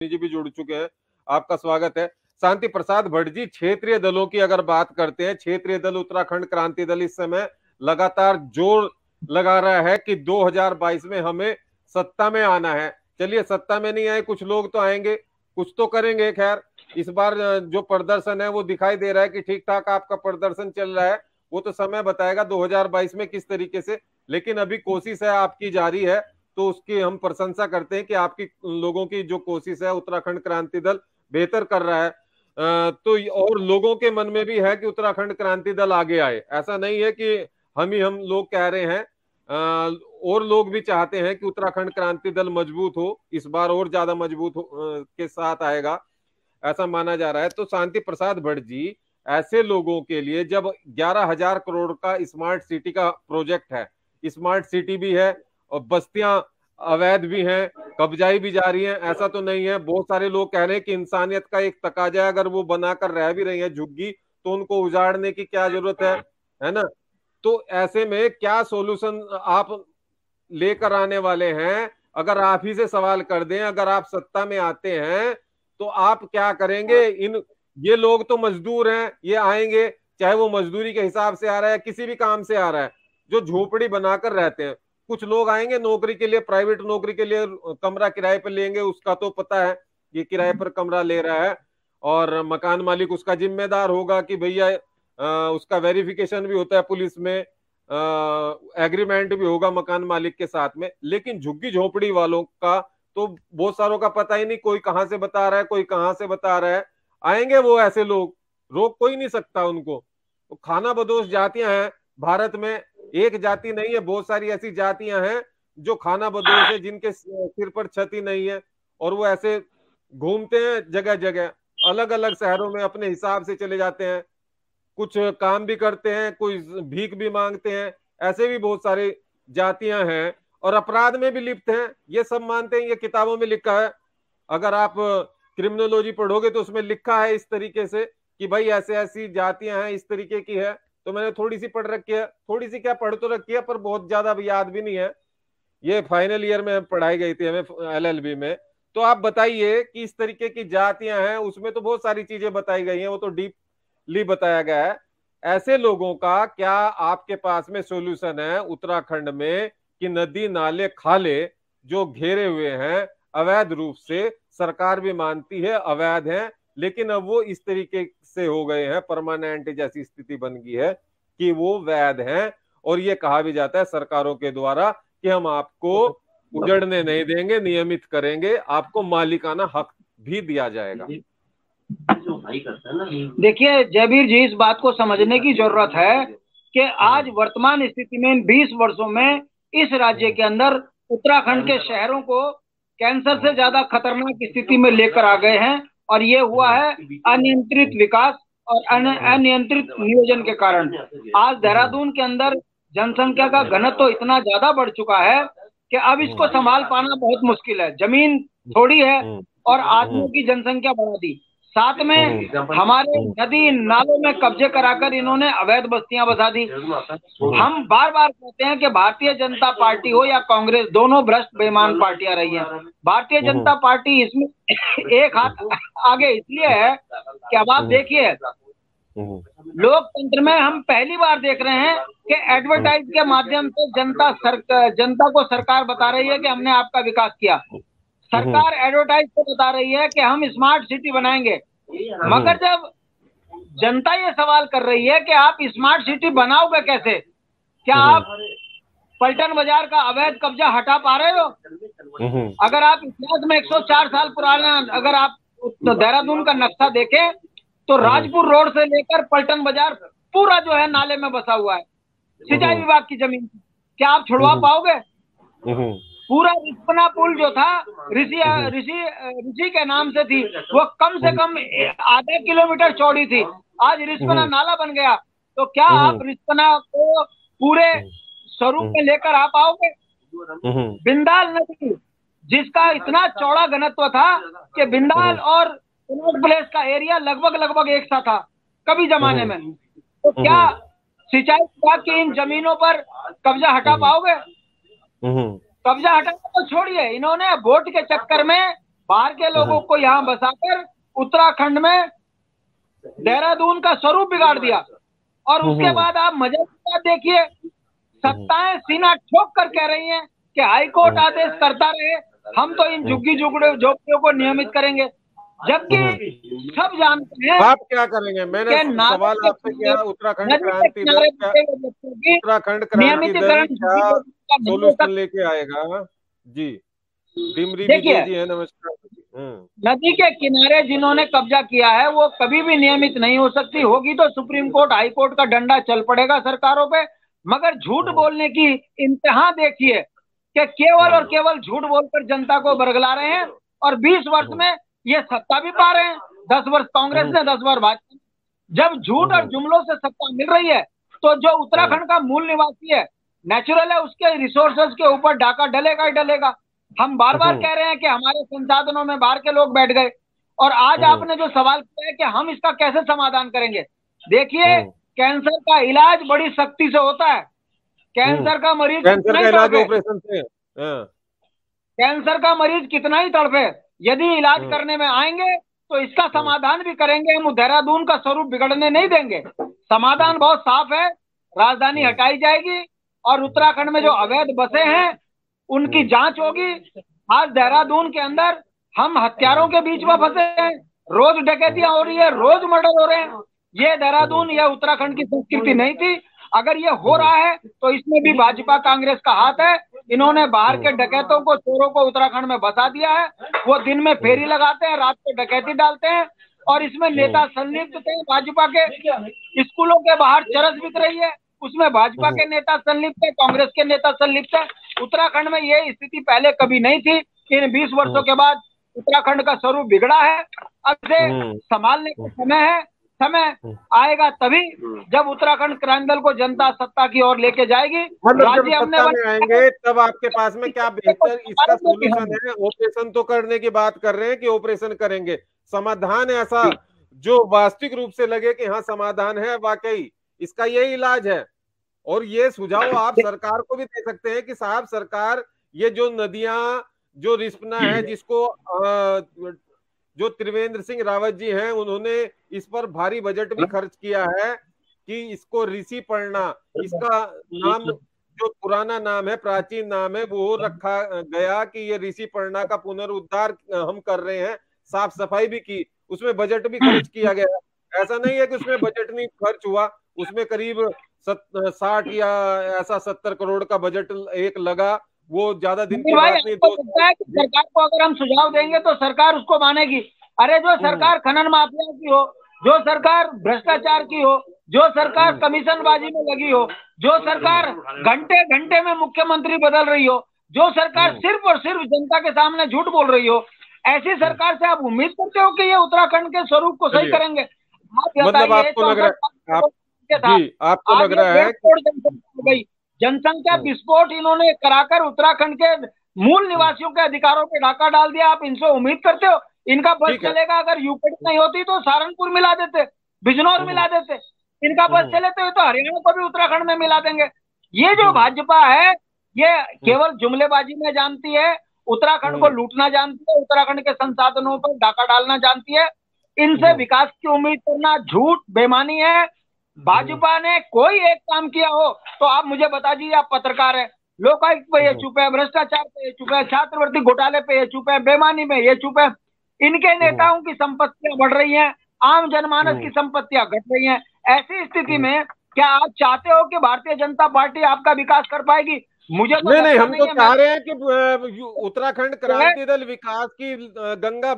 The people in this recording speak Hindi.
जी भी जुड़ चुके हैं, आपका स्वागत है। शांति प्रसाद भट्ट जी, क्षेत्रीय दलों की अगर बात करते हैं, क्षेत्रीय दल उत्तराखंड क्रांति दल इस समय लगातार जोर लगा रहा है कि 2022 में हमें सत्ता में आना है। चलिए, सत्ता में नहीं आए, कुछ लोग तो आएंगे, कुछ तो करेंगे। खैर, इस बार जो प्रदर्शन है वो दिखाई दे रहा है कि ठीक ठाक आपका प्रदर्शन चल रहा है। वो तो समय बताएगा 2022 में किस तरीके से, लेकिन अभी कोशिश है आपकी जारी है, तो उसकी हम प्रशंसा करते हैं कि आपकी लोगों की जो कोशिश है, उत्तराखंड क्रांति दल बेहतर कर रहा है। तो और लोगों के मन में भी है कि उत्तराखंड क्रांति दल आगे आए। ऐसा नहीं है कि हम लोग कह रहे हैं, और लोग भी चाहते हैं कि उत्तराखंड क्रांति दल मजबूत हो, इस बार और ज्यादा मजबूत के साथ आएगा, ऐसा माना जा रहा है। तो शांति प्रसाद भट्ट जी, ऐसे लोगों के लिए जब 11,000 करोड़ का स्मार्ट सिटी का प्रोजेक्ट है, स्मार्ट सिटी भी है और बस्तियां अवैध भी हैं, कब्जाई भी जा रही हैं, ऐसा तो नहीं है। बहुत सारे लोग कह रहे हैं कि इंसानियत का एक तकाजा है, अगर वो बनाकर रह भी रही है झुग्गी, तो उनको उजाड़ने की क्या जरूरत है ना। तो ऐसे में क्या सॉल्यूशन आप लेकर आने वाले हैं? अगर आप ही से सवाल कर दें, अगर आप सत्ता में आते हैं तो आप क्या करेंगे? ये लोग तो मजदूर हैं, ये आएंगे, चाहे वो मजदूरी के हिसाब से आ रहा है, किसी भी काम से आ रहा है, जो झोपड़ी बनाकर रहते हैं। कुछ लोग आएंगे नौकरी के लिए, प्राइवेट नौकरी के लिए, कमरा किराए पर लेंगे, उसका तो पता है ये किराए पर कमरा ले रहा है, और मकान मालिक उसका जिम्मेदार होगा कि भैया उसका वेरिफिकेशन भी होता है पुलिस में, एग्रीमेंट भी होगा मकान मालिक के साथ में। लेकिन झुग्गी झोपड़ी वालों का तो बहुत सारों का पता ही नहीं, कोई कहां से बता रहा है, कोई कहां से बता रहा है। आएंगे वो ऐसे लोग, रोक कोई नहीं सकता उनको। तो खाना बदोश जातियां हैं भारत में, एक जाति नहीं है, बहुत सारी ऐसी जातियां हैं जो खाना बदोश है, जिनके सिर पर छत ही नहीं है, और वो ऐसे घूमते हैं जगह जगह, अलग अलग शहरों में अपने हिसाब से चले जाते हैं, कुछ काम भी करते हैं, कोई भीख भी मांगते हैं। ऐसे भी बहुत सारी जातियां हैं, और अपराध में भी लिप्त हैं, ये सब मानते हैं, ये किताबों में लिखा है। अगर आप क्रिमिनोलॉजी पढ़ोगे तो उसमें लिखा है इस तरीके से कि भाई ऐसे ऐसी जातियां हैं, इस तरीके की है। तो मैंने थोड़ी सी पढ़ रखी है, थोड़ी सी क्या पढ़ तो रखी है, पर बहुत ज्यादा अभी याद भी नहीं है। ये फाइनल ईयर में पढ़ाई गई थी हमें एलएलबी में। तो आप बताइए कि इस तरीके की जातियां हैं, उसमें तो बहुत सारी चीजें बताई गई हैं, वो तो डीपली बताया गया है। ऐसे लोगों का क्या आपके पास में सॉल्यूशन है उत्तराखंड में कि नदी नाले खाले जो घेरे हुए हैं अवैध रूप से, सरकार भी मानती है अवैध हैं, लेकिन अब वो इस तरीके से हो गए हैं, परमानेंट जैसी स्थिति बन गई है कि वो वैध हैं, और ये कहा भी जाता है सरकारों के द्वारा कि हम आपको उजड़ने नहीं देंगे, नियमित करेंगे, आपको मालिकाना हक भी दिया जाएगा। देखिए जयवीर जी, इस बात को समझने की जरूरत है कि आज वर्तमान स्थिति में 20 वर्षों में इस राज्य के अंदर उत्तराखंड के शहरों को कैंसर से ज्यादा खतरनाक स्थिति में लेकर आ गए हैं, और ये हुआ है अनियंत्रित विकास और अनियंत्रित नियोजन के कारण। आज देहरादून के अंदर जनसंख्या का घनत्व तो इतना ज्यादा बढ़ चुका है कि अब इसको संभाल पाना बहुत मुश्किल है। जमीन थोड़ी है और आदमियों की जनसंख्या बढ़ा दी, साथ में हमारे नदी नालों में कब्जे कराकर इन्होंने अवैध बस्तियां बसा दी। हम बार बार कहते हैं कि भारतीय जनता पार्टी हो या कांग्रेस, दोनों भ्रष्ट बेईमान पार्टियां रही हैं। भारतीय जनता पार्टी इसमें एक हाथ आगे इसलिए है कि अब आप देखिए, लोकतंत्र में हम पहली बार देख रहे हैं कि एडवर्टाइज के माध्यम से जनता को सरकार बता रही है कि हमने आपका विकास किया। सरकार एडवर्टाइज से बता रही है कि हम स्मार्ट सिटी बनाएंगे, मगर जब जनता ये सवाल कर रही है कि आप स्मार्ट सिटी बनाओगे कैसे, क्या आप पलटन बाजार का अवैध कब्जा हटा पा रहे हो? अगर आप इतिहास में 104 साल पुराना अगर आप देहरादून का नक्शा देखें तो राजपुर रोड से लेकर पलटन बाजार पूरा जो है नाले में बसा हुआ है, सिंचाई विभाग की जमीन। क्या आप छुड़वा पाओगे? पूरा रिस्पना पुल जो था ऋषि के नाम से थी, वो कम से कम आधा किलोमीटर चौड़ी थी, आज रिस्पना नाला बन गया। तो क्या आप रिस्पना को पूरे स्वरूप में लेकर आ पाओगे? बिंदाल नदी, जिसका इतना चौड़ा घनत्व था कि बिंदाल और कनॉट प्लेस का एरिया लगभग एक सा था कभी जमाने में, तो क्या सिंचाई विभाग की इन जमीनों पर कब्जा हटा पाओगे? कब्जा हटाना तो छोड़िए, इन्होंने वोट के चक्कर में बाहर के लोगों को यहाँ बसाकर उत्तराखंड में देहरादून का स्वरूप बिगाड़ दिया। और उसके बाद आप मजे की बात देखिए, सत्ताएं सीना ठोक कर कह रही हैं कि हाईकोर्ट आदेश करता रहे, हम तो इन झुग्गी झोपड़ियों को नियमित करेंगे, जबकि सब जानते हैं। आप क्या करेंगे? मैंने सवाल आपसे किया, उत्तराखंड क्रांति दल क्या सोल्यूशन लेके आएगा? जी, डिमरी विजय जी है, नमस्कार। नदी के किनारे जिन्होंने कब्जा किया है वो कभी भी नियमित नहीं हो सकती, होगी तो सुप्रीम कोर्ट हाई कोर्ट का डंडा चल पड़ेगा सरकारों पे। मगर झूठ बोलने की इंतहा देखिए कि केवल और केवल झूठ बोलकर जनता को बरगला रहे हैं, और 20 वर्ष में ये सत्ता भी पा रहे हैं। 10 वर्ष कांग्रेस ने, 10 वर्ष भाजपा। जब झूठ और जुमलों से सत्ता मिल रही है तो जो उत्तराखंड का मूल निवासी है, नेचुरल है, उसके रिसोर्सेज के ऊपर डाका डलेगा ही डलेगा। हम बार बार कह रहे हैं कि हमारे संसाधनों में बाहर के लोग बैठ गए, और आज आपने जो सवाल किया है कि हम इसका कैसे समाधान करेंगे, देखिए कैंसर का इलाज बड़ी सख्ती से होता है। कैंसर का मरीज कैंसर का इलाज ऑपरेशन से, कैंसर का मरीज कितना ही तड़पे, यदि इलाज करने में आएंगे तो इसका समाधान भी करेंगे। हम देहरादून का स्वरूप बिगड़ने नहीं देंगे। समाधान बहुत साफ है, राजधानी हटाई जाएगी और उत्तराखंड में जो अवैध बसे हैं उनकी जांच होगी। आज देहरादून के अंदर हम हत्यारों के बीच में फंसे हैं, रोज डकैतियां हो रही है, रोज मर्डर हो रहे हैं। ये देहरादून या उत्तराखंड की संस्कृति नहीं थी। अगर ये हो रहा है तो इसमें भी भाजपा कांग्रेस का हाथ है। इन्होंने बाहर के डकैतों को, चोरों को उत्तराखंड में बसा दिया है। वो दिन में फेरी लगाते हैं, रात को डकैती डालते हैं, और इसमें नेता संलिप्त थे भाजपा के। स्कूलों के बाहर चरस बिक रही है, उसमें भाजपा के नेता संलिप्त है, कांग्रेस के नेता संलिप्त है। उत्तराखंड में ये स्थिति पहले कभी नहीं थी। इन 20 वर्षों के बाद उत्तराखंड का स्वरूप बिगड़ा है। अब से संभालने का समय है। समय आएगा तभी जब उत्तराखंड क्रांति दल को जनता सत्ता की ओर लेके जाएगी। मतलब जब सत्ता में आएंगे तब आपके पास में क्या बेहतर इसका सोल्यूशन है? ऑपरेशन तो करने की बात कर रहे हैं कि ऑपरेशन करेंगे, समाधान ऐसा जो वास्तविक रूप से लगे कि हाँ समाधान है, वाकई इसका यही इलाज है। और ये सुझाव आप सरकार को भी दे सकते हैं कि साहब सरकार, ये जो नदियां, जो रिस्पना है, जिसको जो त्रिवेंद्र सिंह रावत जी हैं उन्होंने इस पर भारी बजट भी खर्च किया है कि इसको ऋषि पढ़ना, इसका नाम जो पुराना नाम है, प्राचीन नाम है, वो रखा गया कि ये ऋषि पढ़ना का पुनरुद्धार हम कर रहे हैं। साफ सफाई भी की, उसमें बजट भी खर्च किया गया। ऐसा नहीं है कि उसमें बजट नहीं खर्च हुआ, उसमें करीब 60 या ऐसा 70 करोड़ का बजट एक लगा। वो ज्यादा दिन की बात नहीं। तो सरकार को अगर हम सुझाव देंगे तो सरकार उसको मानेगी। अरे जो सरकार खनन माफिया की हो, जो सरकार भ्रष्टाचार की हो, जो सरकार कमीशनबाजी में लगी हो, जो सरकार घंटे घंटे में मुख्यमंत्री बदल रही हो, जो सरकार सिर्फ और सिर्फ जनता के सामने झूठ बोल रही हो, ऐसी सरकार से आप उम्मीद करते हो कि ये उत्तराखंड के स्वरूप को सही करेंगे? मतलब आपको लग रहा है गई जनसंख्या विस्फोट इन्होंने कराकर उत्तराखंड के मूल निवासियों के अधिकारों पे डाका डाल दिया। आप इनसे उम्मीद करते हो इनका बस चलेगा? अगर यूपी नहीं होती तो सहारनपुर मिला देते, बिजनौर मिला देते। इनका बस चले तो हरियाणा को भी उत्तराखंड में मिला देंगे। ये जो भाजपा है ये केवल जुमलेबाजी में जानती है, उत्तराखंड को लूटना जानती है, उत्तराखंड के संसाधनों पर डाका डालना जानती है। इनसे विकास की उम्मीद करना झूठ, बेईमानी है। भाजपा ने कोई एक काम किया हो तो आप मुझे बता दीजिए, आप पत्रकार है, लोकायुक्त पे ये चुप है, भ्रष्टाचार पे ये चुप है, छात्रवृत्ति घोटाले पे ये चुप है, बेईमानी में ये चुप है। इनके नेताओं की संपत्तियां बढ़ रही हैं, आम जनमानस की संपत्तियां घट रही हैं। ऐसी स्थिति में क्या आप चाहते हो कि भारतीय जनता पार्टी आपका विकास कर पाएगी? मुझे तो नहीं, हम तो चाह रहे हैं कि उत्तराखंड क्रांति दल विकास की गंगा